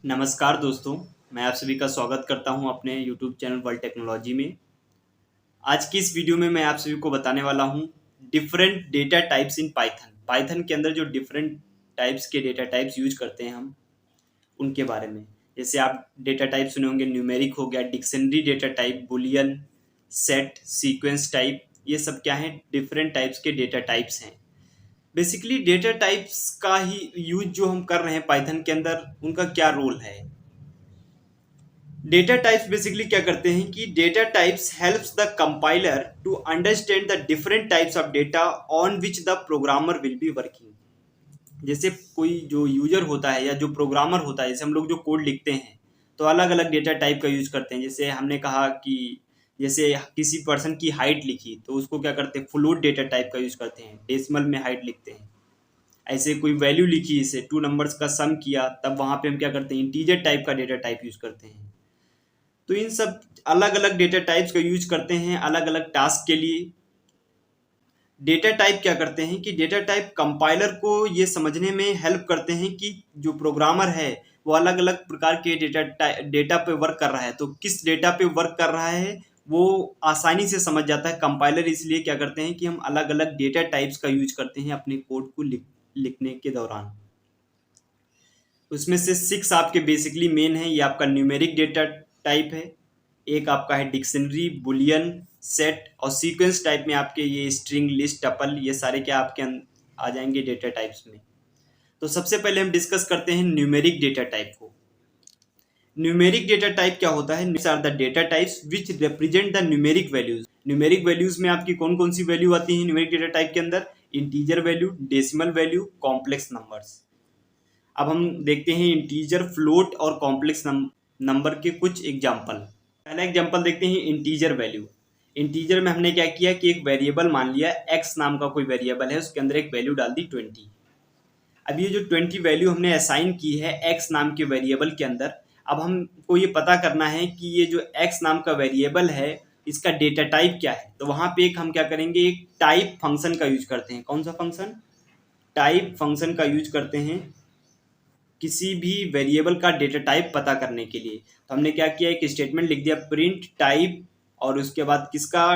नमस्कार दोस्तों, मैं आप सभी का स्वागत करता हूं अपने यूट्यूब चैनल वर्ल्ड टेक्नोलॉजी में। आज की इस वीडियो में मैं आप सभी को बताने वाला हूं different data types in Python. Python के अंदर जो डिफरेंट टाइप्स के डेटा टाइप्स यूज करते हैं हम, उनके बारे में। जैसे आप डेटा टाइप सुने होंगे, न्यूमेरिक हो गया, dictionary data type, Boolean, set, sequence type, ये सब क्या है, डिफरेंट टाइप्स के डेटा टाइप्स हैं। बेसिकली डेटा टाइप्स का ही यूज जो हम कर रहे हैं पाइथन के अंदर, उनका क्या रोल है। डेटा टाइप्स बेसिकली क्या करते हैं कि data types helps the compiler to understand the different types of data on which the programmer will be working. जैसे कोई जो यूजर होता है या जो प्रोग्रामर होता है, जैसे हम लोग जो कोड लिखते हैं तो अलग अलग डेटा टाइप का यूज करते हैं। जैसे हमने कहा कि जैसे किसी पर्सन की हाइट लिखी तो उसको क्या करते हैं, फ्लोट डेटा टाइप का यूज करते हैं, डेसिमल में हाइट लिखते हैं। ऐसे कोई वैल्यू लिखी, इसे टू नंबर्स का सम किया, तब वहां पे हम क्या करते हैं, इंटीजर टाइप का डेटा टाइप यूज करते हैं। तो इन सब अलग अलग डेटा टाइप्स का यूज करते हैं अलग अलग टास्क के लिए। डेटा टाइप क्या करते हैं कि डेटा टाइप कंपाइलर को ये समझने में हेल्प करते हैं कि जो प्रोग्रामर है वो अलग अलग प्रकार के डेटा पे वर्क कर रहा है, तो किस डेटा पे वर्क कर रहा है वो आसानी से समझ जाता है कंपाइलर। इसलिए क्या करते हैं कि हम अलग अलग डेटा टाइप्स का यूज करते हैं अपने कोड को लिखने के दौरान। उसमें से 6 आपके बेसिकली मेन है। ये आपका न्यूमेरिक डेटा टाइप है, एक आपका है डिक्शनरी, बुलियन, सेट, और सीक्वेंस टाइप में आपके ये स्ट्रिंग, लिस्ट, टपल, ये सारे क्या आपके आ जाएंगे डेटा टाइप्स में। तो सबसे पहले हम डिस्कस करते हैं न्यूमेरिक डेटा टाइप को। न्यूमेरिक डेटा टाइप क्या होता है? Are the data types which represent the numeric values. Numeric values में आपकी कौन कौन सी वैल्यू आती है न्यूमेरिक डेटा टाइप के अंदर? Integer value, decimal value, complex numbers. अब हम देखते हैं इंटीजर, फ्लोट और कॉम्प्लेक्स नंबर के कुछ एग्जाम्पल। पहला एग्जाम्पल देखते हैं इंटीजर वैल्यू। इंटीजर में हमने क्या किया कि एक वेरिएबल मान लिया, एक्स नाम का कोई वेरिएबल है, उसके अंदर एक वैल्यू डाल दी 20। अब ये जो 20 वैल्यू हमने असाइन की है एक्स नाम के वेरिएबल के अंदर, अब हमको ये पता करना है कि ये जो एक्स नाम का वेरिएबल है इसका डेटा टाइप क्या है। तो वहां पे एक हम क्या करेंगे, एक टाइप फंक्शन का यूज करते हैं। कौन सा फंक्शन? टाइप फंक्शन का यूज करते हैं किसी भी वेरिएबल का डेटा टाइप पता करने के लिए। तो हमने क्या किया, एक स्टेटमेंट लिख दिया, प्रिंट टाइप, और उसके बाद किसका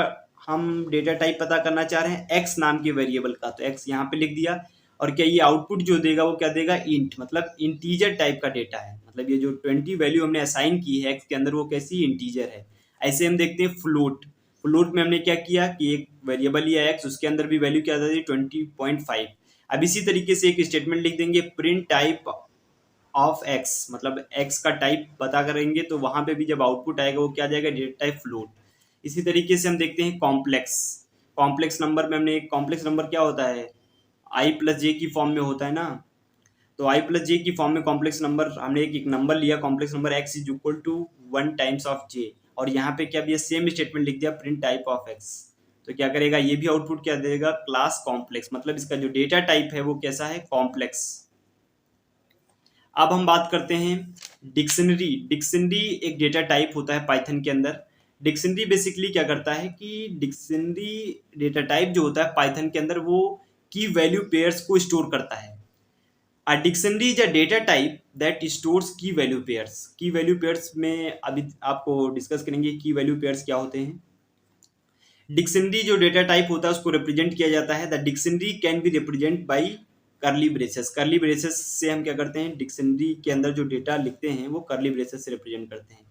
हम डेटा टाइप पता करना चाह रहे हैं, एक्स नाम के वेरिएबल का, तो एक्स यहाँ पे लिख दिया। और क्या ये आउटपुट जो देगा वो क्या देगा, इंट, मतलब इंटीजर टाइप का डेटा है। मतलब ये जो 20 वैल्यू हमने असाइन की है एक्स के अंदर वो कैसी, इंटीजर है। ऐसे हम देखते हैं फ्लोट। फ्लोट में हमने क्या किया कि एक वेरिएबल लिया एक्स, उसके अंदर भी वैल्यू क्या था, 20.5। अब इसी तरीके से एक स्टेटमेंट लिख देंगे, प्रिंट टाइप ऑफ एक्स, मतलब एक्स का टाइप पता करेंगे, तो वहां पे भी जब आउटपुट आएगा वो क्या जाएगा, डेटा टाइप फ्लोट। इसी तरीके से हम देखते हैं कॉम्प्लेक्स। कॉम्प्लेक्स नंबर में हमने, कॉम्प्लेक्स नंबर क्या होता है, आई प्लस जे की फॉर्म में होता है ना। तो आई प्लस जे की फॉर्म में कॉम्प्लेक्स नंबर, हमने एक नंबर लिया complex number x is equal to 1 times of j, और यहाँ पे क्या भी सेम स्टेटमेंट लिख दिया, प्रिंट टाइप ऑफ एक्स। तो क्या करेगा, ये भी आउटपुट क्या देगा, क्लास कॉम्प्लेक्स, मतलब इसका जो डेटा टाइप है वो कैसा है, कॉम्प्लेक्स। अब हम बात करते हैं डिक्शनरी। डिक्शनरी एक डेटा टाइप होता है पाइथन के अंदर। डिक्शनरी बेसिकली क्या करता है कि डिक्शनरी डेटा टाइप जो होता है पाइथन के अंदर वो की वैल्यू पेयर्स को स्टोर करता है। A dictionary is a data type that stores की वैल्यू पेयर्स। की वैल्यू पेयर्स में अभी आपको डिस्कस करेंगे की वैल्यू पेयर्स क्या होते हैं। डिक्शनरी जो डेटा टाइप होता है उसको रिप्रेजेंट किया जाता है, the dictionary can be represent by करली ब्रेसेस। करली ब्रेसेस से हम क्या करते हैं, डिक्शनरी के अंदर जो डेटा लिखते हैं वो करली ब्रेसेस से रिप्रेजेंट करते हैं।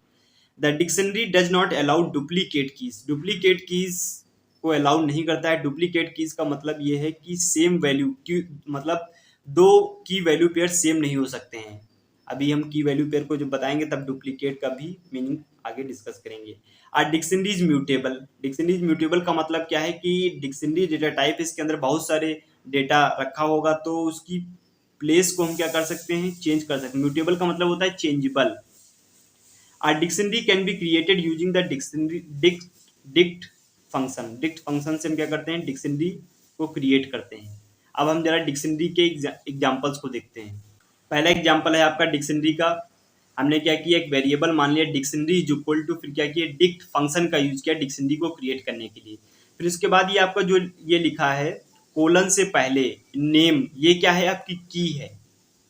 The dictionary does not allow duplicate keys. Duplicate keys को अलाउ नहीं करता है। डुप्लीकेट कीज का मतलब ये है कि सेम वैल्यू की, मतलब दो की वैल्यू पेयर सेम नहीं हो सकते हैं। अभी हम की वैल्यू पेयर को जब बताएंगे तब डुप्लीकेट का भी मीनिंग आगे डिस्कस करेंगे। और dictionary is mutable. Dictionary is mutable का मतलब क्या है कि डिक्शनरी डेटा टाइप, इसके अंदर बहुत सारे डेटा रखा होगा तो उसकी प्लेस को हम क्या कर सकते हैं, चेंज कर सकते हैं। म्यूटेबल का मतलब होता है changeable. A dictionary can be created using the dictionary dict function. Dict function से हम क्या करते हैं, डिक्शनरी को क्रिएट करते हैं। अब हम जरा डिक्शनरी के एग्जांपल्स को देखते हैं। पहला एग्जांपल है आपका डिक्शनरी का। हमने क्या किया, एक वेरिएबल मान लिया डिक्शनरी इज इक्वल टू, फिर क्या किया, डिक्ट फंक्शन का यूज किया डिक्शनरी को क्रिएट करने के लिए। फिर उसके बाद ये आपका जो ये लिखा है कोलन से पहले नेम, ये क्या है, आपकी की है।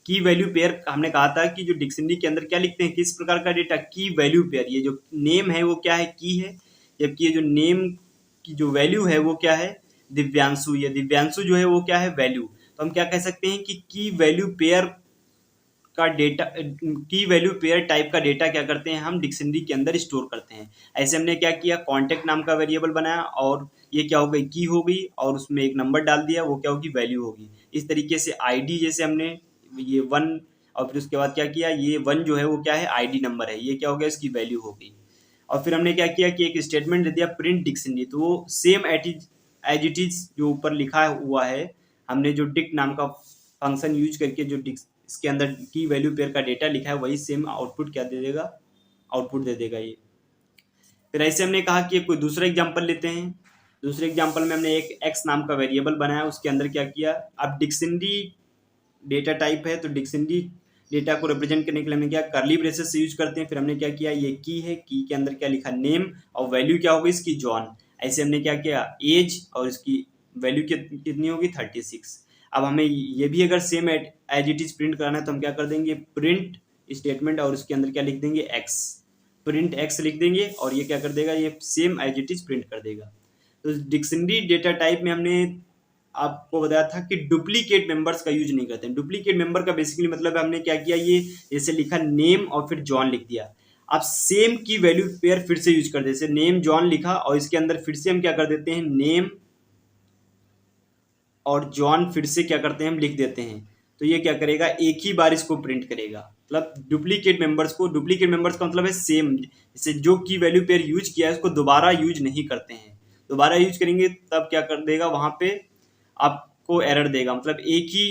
की वैल्यू पेयर हमने कहा था कि जो डिक्शनरी के अंदर क्या लिखते हैं, किस प्रकार का डेटा, की वैल्यू पेयर। ये जो नेम है वो क्या है, की है, जबकि ये जो नेम की जो वैल्यू है वो क्या है, दिव्यांशु। ये दिव्यांशु जो है वो क्या है, वैल्यू। तो हम क्या कह सकते हैं कि की वैल्यू पेयर का डेटा, की वैल्यू पेयर टाइप का डेटा क्या करते हैं हम डिक्शनरी के अंदर स्टोर करते हैं। ऐसे हमने क्या किया, कांटेक्ट नाम का वेरिएबल बनाया और ये क्या हो गई, की हो गई, और उसमें एक नंबर डाल दिया, वो क्या होगी, वैल्यू होगी। इस तरीके से आईडी जैसे हमने ये वन, और फिर उसके बाद क्या किया, ये वन जो है वो क्या है, आईडी नंबर है, ये क्या हो गया, इसकी वैल्यू हो गई। और फिर हमने क्या किया कि एक स्टेटमेंट दे दिया प्रिंट डिक्शनरी, तो वो सेम एज इट इज जो ऊपर लिखा हुआ है, हमने जो डिक्ट नाम का फंक्शन यूज करके जो इसके अंदर की वैल्यू पेयर का डेटा लिखा है वही सेम आउटपुट क्या दे देगा, आउटपुट दे देगा ये। फिर ऐसे हमने कहा कि कोई दूसरा एग्जांपल लेते हैं। दूसरे एग्जांपल में हमने एक एक्स नाम का वेरिएबल बनाया, उसके अंदर क्या किया, अब डिक्शनरी डेटा टाइप है तो डिक्शनरी डेटा को रिप्रेजेंट करने के लिए हमने क्या, करली ब्रेसेस से यूज करते हैं। फिर हमने क्या किया, ये की है, की के अंदर क्या लिखा, नेम, और वैल्यू क्या होगी इसकी, जॉन। ऐसे हमने क्या किया, एज, और इसकी वैल्यू कितनी होगी, 36। अब हमें ये भी अगर same as it is print कराना है तो हम क्या कर देंगे, प्रिंट स्टेटमेंट, और उसके अंदर क्या लिख देंगे, एक्स, प्रिंट एक्स लिख देंगे, और ये क्या कर देगा, ये same as it is print कर देगा। तो डिक्शनरी डेटा टाइप में हमने आपको बताया था कि डुप्लीकेट मेंबर्स का यूज नहीं करते हैं। डुप्लीकेट मेंबर का बेसिकली मतलब है, हमने क्या किया, ये जैसे लिखा नेम और फिर जॉन लिख दिया। अब सेम की वैल्यू पेयर फिर से यूज कर देते, जैसे नेम जॉन लिखा और इसके अंदर फिर से हम क्या कर देते हैं, नेम और जॉन फिर से क्या करते हैं, हम लिख देते हैं। तो ये क्या करेगा, एक ही बार इसको प्रिंट करेगा। मतलब डुप्लीकेट मेंबर्स को, डुप्लीकेट मेंबर्स का मतलब है सेम, जैसे जो की वैल्यू पेयर यूज किया है उसको दोबारा यूज नहीं करते हैं। दोबारा यूज करेंगे तब क्या कर देगा, वहां पे आपको एरर देगा। मतलब एक ही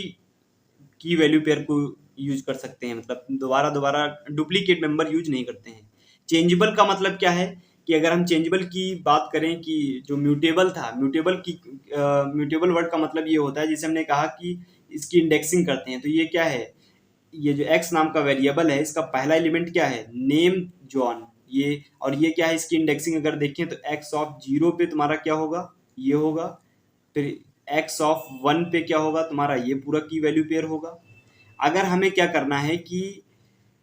की वैल्यू पेयर को यूज कर सकते हैं, मतलब दोबारा दोबारा डुप्लीकेट मेंबर यूज नहीं करते हैं। चेंजेबल का मतलब क्या है कि अगर हम चेंजेबल की बात करें कि जो म्यूटेबल था, म्यूटेबल वर्ड का मतलब ये होता है, जैसे हमने कहा कि इसकी इंडेक्सिंग करते हैं, तो ये क्या है, ये जो एक्स नाम का वेरिएबल है इसका पहला एलिमेंट क्या है, नेम जॉन, ये, और ये क्या है, इसकी इंडेक्सिंग अगर देखें तो एक्स ऑफ 0 पे तुम्हारा क्या होगा, ये होगा। फिर एक्स ऑफ 1 पे क्या होगा तुम्हारा, ये पूरा की वैल्यू पेयर होगा। अगर हमें क्या करना है कि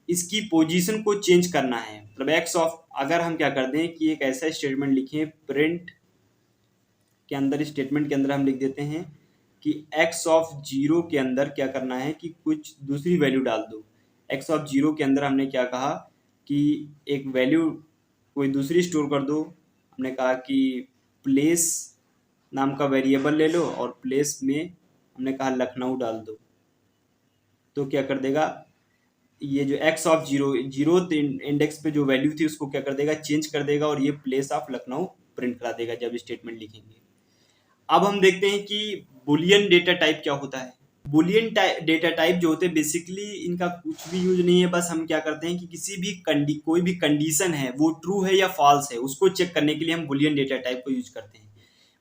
इसकी पोजीशन को चेंज करना है, मतलब एक्स ऑफ, अगर हम क्या कर दें कि एक ऐसा स्टेटमेंट लिखें, प्रिंट के अंदर, स्टेटमेंट के अंदर हम लिख देते हैं कि एक्स ऑफ 0 के अंदर क्या करना है कि कुछ दूसरी वैल्यू डाल दो। एक्स ऑफ 0 के अंदर हमने क्या कहा कि एक वैल्यू कोई दूसरी स्टोर कर दो। हमने कहा कि प्लेस नाम का वेरिएबल ले लो और प्लेस में हमने कहा लखनऊ डाल दो। तो क्या कर देगा, ये जो एक्स ऑफ 0 जीरो इंडेक्स पे जो वैल्यू थी उसको क्या कर देगा, चेंज कर देगा, और ये प्लेस ऑफ लखनऊ प्रिंट करा देगा जब स्टेटमेंट लिखेंगे। अब हम देखते हैं कि बुलियन डेटा टाइप क्या होता है। बुलियन डेटा टाइप जो होते हैं बेसिकली इनका कुछ भी यूज नहीं है, बस हम क्या करते हैं कि किसी भी कोई भी कंडीशन है वो ट्रू है या फॉल्स है उसको चेक करने के लिए हम बुलियन डेटा टाइप को यूज करते हैं।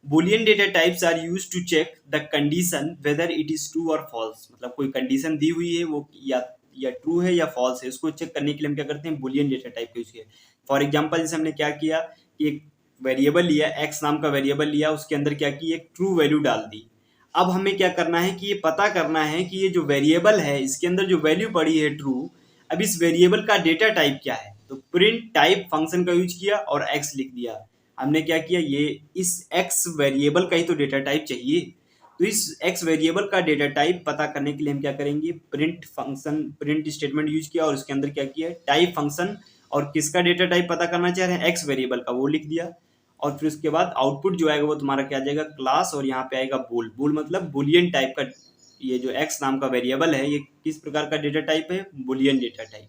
Boolean data types are use to check the condition whether it is true और फॉल्स। मतलब कोई कंडीशन दी हुई है वो या ट्रू है या फॉल्स है, उसको चेक करने के लिए हम क्या करते हैं, बुलियन डेटा टाइप का यूज किया। फॉर एग्जाम्पल जैसे हमने क्या किया कि एक वेरिएबल लिया, एक्स नाम का वेरिएबल लिया, उसके अंदर क्या की, एक ट्रू वैल्यू डाल दी। अब हमें क्या करना है कि ये पता करना है कि ये जो वेरिएबल है इसके अंदर जो वैल्यू पड़ी है ट्रू, अब इस वेरिएबल का डेटा टाइप क्या है। तो प्रिंट टाइप फंक्शन का यूज किया और एक्स लिख दिया। हमने क्या किया, ये इस एक्स वेरिएबल का ही तो डेटा टाइप चाहिए, तो इस एक्स वेरिएबल का डेटा टाइप पता करने के लिए हम क्या करेंगे, print function, print statement use किया और उसके अंदर क्या किया, टाइप फंक्शन, और किसका डेटा टाइप पता करना चाह रहे हैं, एक्स वेरिएबल का, वो लिख दिया। और फिर उसके बाद आउटपुट जो आएगा वो तुम्हारा क्या आ जाएगा, क्लास, और यहाँ पे आएगा बुल। बुल मतलब बुलियन टाइप का। ये जो एक्स नाम का वेरिएबल है ये किस प्रकार का डेटा टाइप है, बुलियन डेटा टाइप।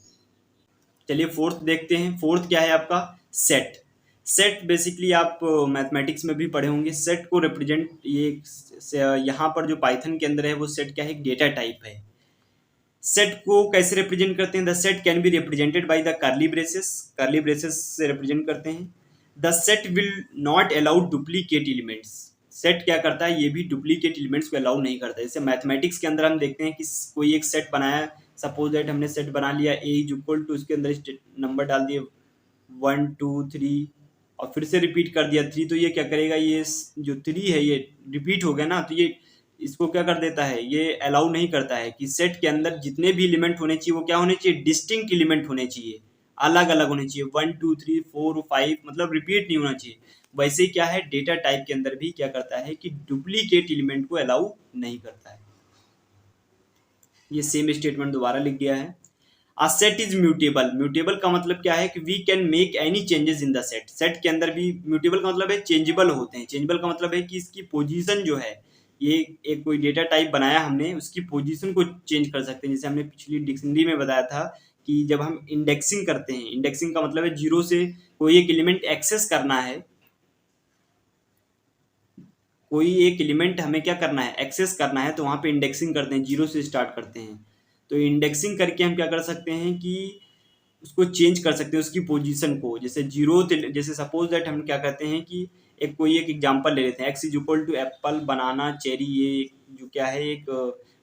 चलिए फोर्थ देखते हैं। फोर्थ क्या है आपका, सेट। सेट बेसिकली आप मैथमेटिक्स में भी पढ़े होंगे। सेट को रिप्रेजेंट, ये यहाँ पर जो पाइथन के अंदर है वो सेट क्या है, एक डेटा टाइप है। सेट को कैसे रिप्रेजेंट करते हैं, the set can be represented by the curly braces. Curly braces से रिप्रेजेंट करते हैं। The set will not allow duplicate elements. Set क्या करता है, ये भी डुप्लीकेट एलिमेंट्स को अलाउ नहीं करता। जैसे मैथमेटिक्स के अंदर हम देखते हैं कि कोई एक सेट बनाया, सपोज दैट हमने सेट बना लिया ए इज इक्वल टू, उसके अंदर नंबर डाल दिए 1 2 3 और फिर से रिपीट कर दिया 3, तो ये क्या करेगा, ये जो 3 है ये रिपीट हो गया ना, तो ये इसको क्या कर देता है, ये अलाउ नहीं करता है कि सेट के अंदर जितने भी एलिमेंट होने चाहिए वो क्या होने चाहिए, डिस्टिंक्ट एलिमेंट होने चाहिए, अलग अलग होने चाहिए, 1 2 3 4 5, मतलब रिपीट नहीं होना चाहिए। वैसे ही क्या है, डेटा टाइप के अंदर भी क्या करता है कि डुप्लीकेट एलिमेंट को अलाउ नहीं करता है। ये सेम स्टेटमेंट दोबारा लिख दिया है। A set is mutable। Mutable का मतलब क्या है कि we can make any changes in the set. Set के अंदर भी म्यूटेबल का मतलब है चेंजेबल होते हैं। चेंजेबल का मतलब है कि इसकी पोजीशन जो है, ये एक कोई डेटा टाइप बनाया हमने, उसकी पोजीशन को चेंज कर सकते हैं। जैसे हमने पिछली डिक्शनरी में बताया था कि जब हम इंडेक्सिंग करते हैं, इंडेक्सिंग का मतलब है जीरो से कोई एक एलिमेंट एक्सेस करना है, कोई एक एलिमेंट हमें क्या करना है, एक्सेस करना है, तो वहाँ पे इंडेक्सिंग करते हैं, जीरो से स्टार्ट करते हैं। तो इंडेक्सिंग करके हम क्या कर सकते हैं कि उसको चेंज कर सकते हैं, उसकी पोजीशन को। जैसे जीरो, जैसे सपोज दैट हम क्या कहते हैं कि एक कोई एक एग्जांपल ले लेते हैं, x is equal to apple banana cherry. ये जो क्या है, एक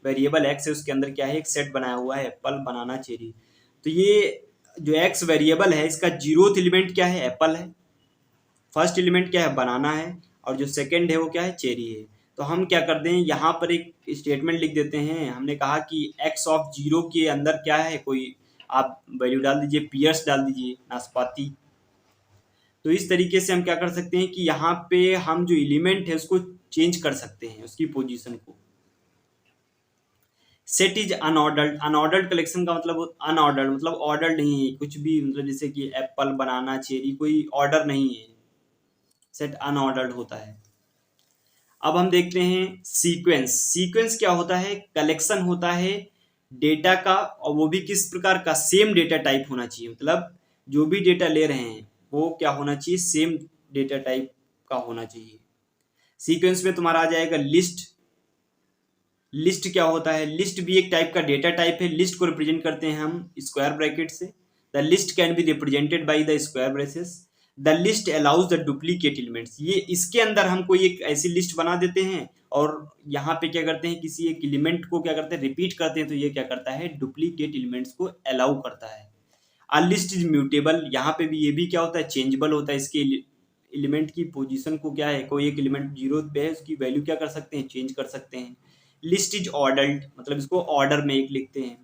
वेरिएबल एक्स है, उसके अंदर क्या है, एक सेट बनाया हुआ है, एप्पल बनाना चेरी। तो ये जो एक्स वेरिएबल है, इसका जीरोथ एलिमेंट क्या है, एप्पल है। फर्स्ट एलिमेंट क्या है, बनाना है। और जो सेकंड है वो क्या है, चेरी है। तो हम क्या करते हैं, यहाँ पर एक स्टेटमेंट लिख देते हैं। हमने कहा कि एक्स ऑफ जीरो के अंदर क्या है, कोई आप वैल्यू डाल दीजिए, पियर्स डाल दीजिए, नाशपाती। तो इस तरीके से हम क्या कर सकते हैं कि यहाँ पे हम जो एलिमेंट है उसको चेंज कर सकते हैं, उसकी पोजीशन को। Set is unordered. Unordered collection का मतलब, अनऑर्डर्ड मतलब ऑर्डर नहीं है कुछ भी, मतलब जैसे कि एप्पल बनाना चेरी, कोई ऑर्डर नहीं है, सेट अनऑर्डर्ड होता है। अब हम देखते हैं सीक्वेंस। सीक्वेंस क्या होता है, कलेक्शन होता है डेटा का, और वो भी किस प्रकार का, सेम डेटा टाइप होना चाहिए। मतलब जो भी डेटा ले रहे हैं वो क्या होना चाहिए, सेम डेटा टाइप का होना चाहिए। सीक्वेंस में तुम्हारा आ जाएगा लिस्ट। लिस्ट क्या होता है, लिस्ट भी एक टाइप का डेटा टाइप है। लिस्ट को रिप्रेजेंट करते हैं हम स्क्वायर ब्रैकेट से। The list can be represented by the square braces. The list allows the duplicate elements. ये इसके अंदर हम कोई एक ऐसी लिस्ट बना देते हैं, और यहाँ पे क्या करते हैं, किसी एक एलिमेंट को क्या करते हैं, रिपीट करते हैं, तो ये क्या करता है, डुप्लीकेट एलिमेंट्स को अलाउ करता है। A list is mutable. यहाँ पे भी ये भी क्या होता है, चेंजेबल होता है। इसके एलिमेंट की पोजीशन को क्या है, कोई एक एलिमेंट जीरो पे है, उसकी वैल्यू क्या कर सकते हैं, चेंज कर सकते हैं। लिस्ट इज ऑर्डर्ड, मतलब इसको ऑर्डर में एक लिखते हैं।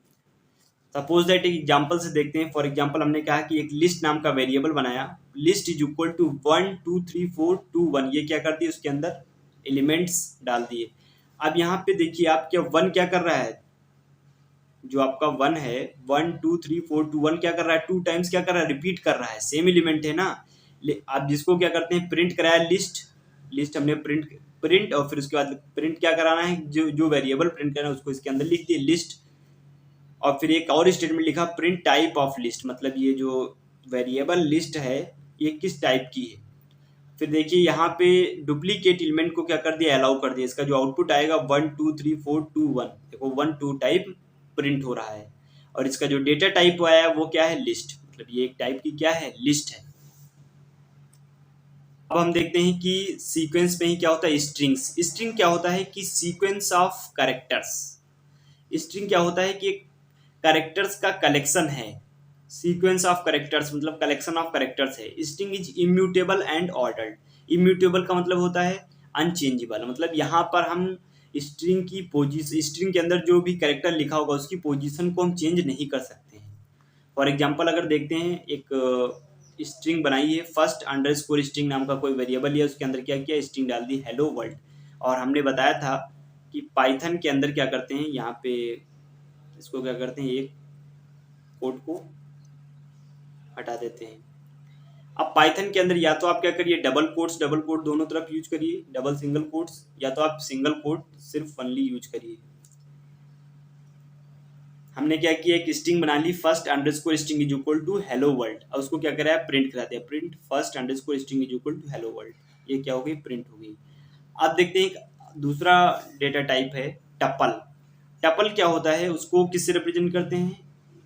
सपोज दैट एक एग्जांपल से देखते हैं। फॉर एग्जांपल हमने कहा कि एक लिस्ट नाम का वेरिएबल बनाया, लिस्ट इज इक्वल टू 1 2 3 4 2 1। ये क्या कर दिए, उसके अंदर एलिमेंट्स डाल दिए। अब यहाँ पे देखिए, आप क्या वन क्या कर रहा है, जो आपका वन है, 1 2 3 4 2 1 क्या कर रहा है, 2 टाइम्स क्या कर रहा है, रिपीट कर रहा है, सेम एलिमेंट है ना। आप जिसको क्या करते हैं, प्रिंट कराया लिस्ट। लिस्ट हमने प्रिंट और फिर उसके बाद प्रिंट क्या कराना है, जो जो वेरिएबल प्रिंट करना है उसको इसके अंदर लिख दिए, लिस्ट। और फिर एक और स्टेटमेंट लिखा, प्रिंट टाइप ऑफ लिस्ट, मतलब ये जो वेरिएबल लिस्ट है ये किस टाइप की है। फिर देखिए यहाँ पे डुप्लीकेट एलिमेंट को क्या कर दिया, अलाउ कर दिया। इसका जो आउटपुट आएगा 1 2 3 4 2 1, देखो 1 2 टाइप प्रिंट हो रहा है। और इसका जो डेटा टाइप आया है वो क्या है, लिस्ट, मतलब ये एक टाइप की क्या है, लिस्ट है। अब हम देखते हैं कि सीक्वेंस में ही क्या होता है, स्ट्रिंग्स। स्ट्रिंग क्या होता है कि सीक्वेंस ऑफ कैरेक्टर्स। स्ट्रिंग क्या होता है कि कैरेक्टर्स का कलेक्शन है। सीक्वेंस ऑफ कैरेक्टर्स मतलब कलेक्शन ऑफ कैरेक्टर्स है। String is immutable and ordered. Immutable का मतलब होता है अनचेंजेबल, मतलब यहाँ पर हम स्ट्रिंग की पोजीशन, स्ट्रिंग के अंदर जो भी कैरेक्टर लिखा होगा उसकी पोजीशन को हम चेंज नहीं कर सकते हैं। फॉर एग्जांपल अगर देखते हैं, एक स्ट्रिंग बनाई है, फर्स्ट अंडरस्कोर स्ट्रिंग नाम का कोई वेरिएबल है, उसके अंदर क्या किया, स्ट्रिंग डाल दी हेलो वर्ल्ड। और हमने बताया था कि पाइथन के अंदर क्या करते हैं, यहाँ पे इसको क्या करते हैं, एक कोड को हटा देते हैं। अब पाइथन के अंदर या तो आप क्या करिए, डबल कोट्स दोनों तरफ यूज करिए, डबल सिंगल कोट्स, या तो आप सिंगल कोट सिर्फ फनली यूज करिए। हमने क्या किया, एक स्ट्रिंग बना ली, first underscore string is equal to hello world, और उसको क्या कराया, प्रिंट करा दिया, print first underscore string is equal to hello world. ये क्या हो गई, प्रिंट हो गई। अब देखते हैं एक दूसरा डेटा टाइप है टपल। टपल क्या होता है, उसको किससे रिप्रेजेंट करते हैं,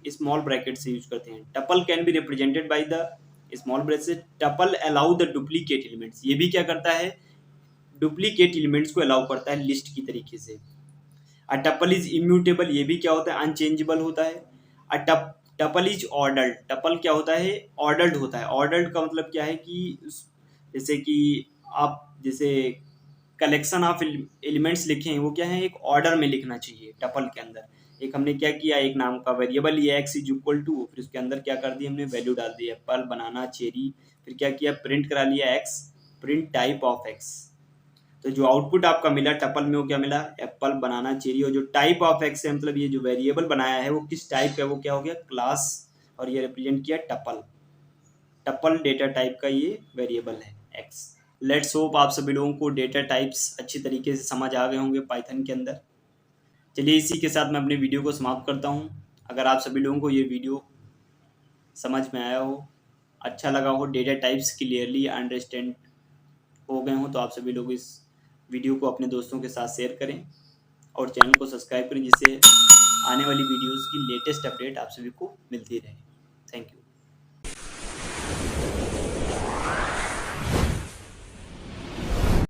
स्मॉल ब्रैकेट से यूज करते हैं। Tuple can be represented by the small bracket. Tuple allow the duplicate elements. ये भी क्या करता है, डुप्लीकेट एलिमेंट्स को अलाउ करता है लिस्ट की तरीके से। अ टपल इज इम्यूटेबल। ये भी क्या होता है, अनचेंजेबल होता है। अ टपल इज ऑर्डर्ड। टपल क्या होता है, ऑर्डर्ड होता है। ऑर्डर्ड का मतलब क्या है कि जैसे कि आप जैसे कलेक्शन ऑफ एलिमेंट्स लिखे हैं वो क्या है, एक ऑर्डर में लिखना चाहिए टपल के अंदर। एक हमने क्या किया, एक नाम का वेरिएबल लिया x इज इक्वल टू, फिर उसके अंदर क्या कर दिया हमने, वैल्यू डाल दी एप्पल, बनाना, चेरी, फिर क्या किया, प्रिंट करा लिया x, print type of x। तो जो आउटपुट आपका मिला टपल में वो क्या मिला, एप्पल, बनाना, चेरी, और जो टाइप ऑफ x है मतलब ये जो वेरिएबल बनाया है वो किस टाइप का, वो क्या हो गया, क्लास, और ये रिप्रेजेंट किया टपल। टपल डेटा टाइप का ये वेरिएबल है x। लेट्स होप आप सभी लोगों को डेटा टाइप्स अच्छी तरीके से समझ आ गए होंगे पाइथन के अंदर। चलिए इसी के साथ मैं अपने वीडियो को समाप्त करता हूँ। अगर आप सभी लोगों को ये वीडियो समझ में आया हो, अच्छा लगा हो, डेटा टाइप्स क्लियरली अंडरस्टैंड हो गए हो, तो आप सभी लोग इस वीडियो को अपने दोस्तों के साथ शेयर करें और चैनल को सब्सक्राइब करें, जिससे आने वाली वीडियोस की लेटेस्ट अपडेट आप सभी को मिलती रहे। Thank you.